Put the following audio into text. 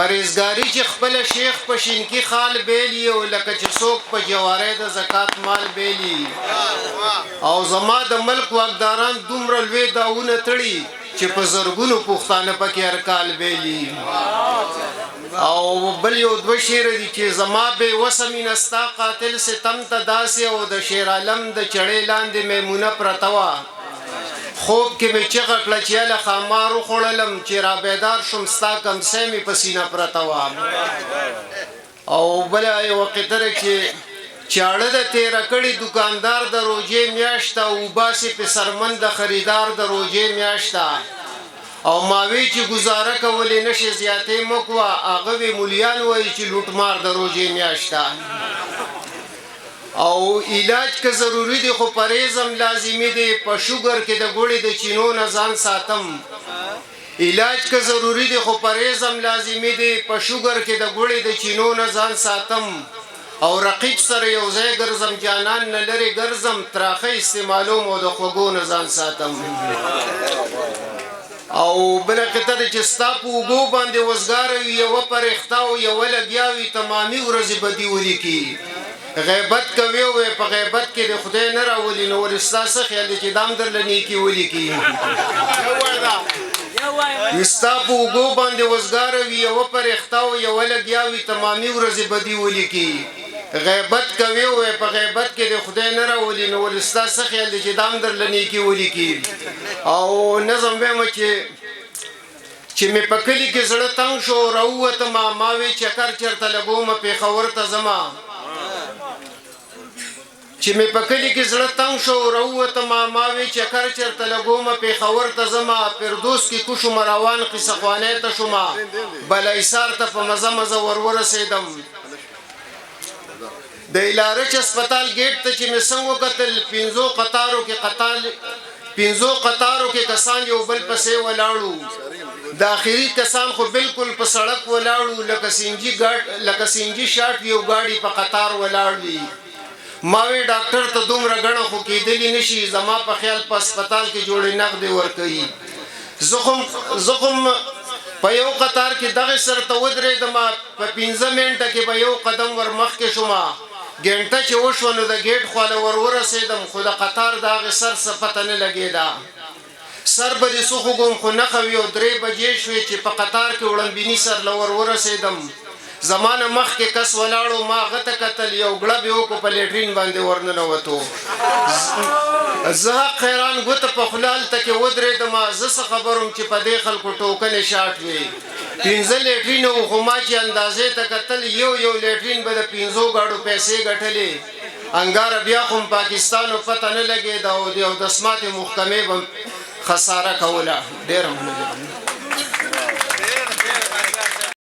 پرهیزګاری چې خپل شیخ په شینکی خال بیلی او لکه چې څوک په جواره د زکات مال بیلی او زما د ملک واکداران دومره لوی داونه تړي چې په زرګونو پښتانه پکې ارکال بیلی او بل یو دوه شعر دي چې زما به وسمین استا قاتل ستم ته داسې او د شیر عالم د چړې لاندې میمونه پرتوا خوب کې مې چغه کړه چې له خامارو خوړلم چې را بیدار شم ستا کم سیمې په سینه پرته وه او بله یوه قطره کې چاړه د تېره کړي دوکاندار د روژې میاشته وباسې په سرمن د خریدار د روژې میاشته او ماوی چې گزاره کولې نشي زیاتې مکوه هغه وی مولیان وایي چې لوټمار د روژې میاشته او علاج که ضروری دی خو پرهیزم لازمی دی په شوګر کې د ګوړې د چینو نه ځان ساتم علاج که ضروری دی خو پرهیزم لازمی دی په شوګر کې د ګوړې د چینو نه ځان ساتم او رقیب سره یو ځای ګرځم جانان نه لرې ګرځم تراخه استعمالوم او د خوږو نه ځان ساتم او بله قطه چې ستا په اوږو باندې وزګاره وي یوه پرېخته او یوه لګیا وي تمامي ورځې به دې ولیکي غیبت کوي او په غیبت کې د خدای نه راولي نو ورستا څه خیال دی چې دام درله نیکي ولیکي ستا په اوږو باندې وزګاره وي یوه پرېخته او یوه لګیا وي تمامي ورځې به دې ولیکي غیبت کوي او په غیبت کې د خدای نه راولي نو ورستا څه خیال دی چې دام درله نیکي ولیکي او نظم وایم چې مې په کلي کې زړه تنګ شو راووتم ما وی چکر چېرته لګومه پېښور ته ځمه چې مې په کلي کې زړه تنګ شو راووتم ما وی چکر چېرته لګومه پېښور ته ځمه فردوس کې کوشم روان قصه خوانی ته شومه بلایسار ته په مزه مزه ورورسېدم د ایلارچ هسپتال ګیټ ته چې مې څنګه وکتل پنځو قطارو کې کسان یو بل پسې ولاړو د آخري کسان خو بالکل په سړک ولاړو لکه سینجي شاټ یو ګاډي په قطار ولاړ وي ما وی ډاکټر ته دومره ګڼه خو کېدلی نشي زما په خیال په هسپتال کې جوړې نغدې ورکوي زخم په یو قطار کې دغه سر ته ودرېدم په 15 منټه کې به یو قدم ور مخکې شومه ګنټه چې وشوه نو د ګیټ خواله ورورسېدم خو د قطار د هغې سر څه پته نه لګېده سر به دې څه خوږم خو نښه وي او 3 بجې شوې چې په قطار کې وړمبیني سر له ورورسېدم زما نه مخکې کس ولاړو ما هغه ته کتل یو ګړب یې وکړو په لیټرین باندې ورننوتو زه حق حیران ګوته په خوله هلته کې ودرېدم زه څه خبر وم چې په دې خلکو ټوکنې شاټ وي 15 لیټرین وو خو ما چې اندازې ته کتل یو لیټرین به د 5 ګاډو پیسې ګټلې انګاره بیا خو پاکستان پته نه لګېده او د اودسماتې محکمې به خساره کوله ډېره مننه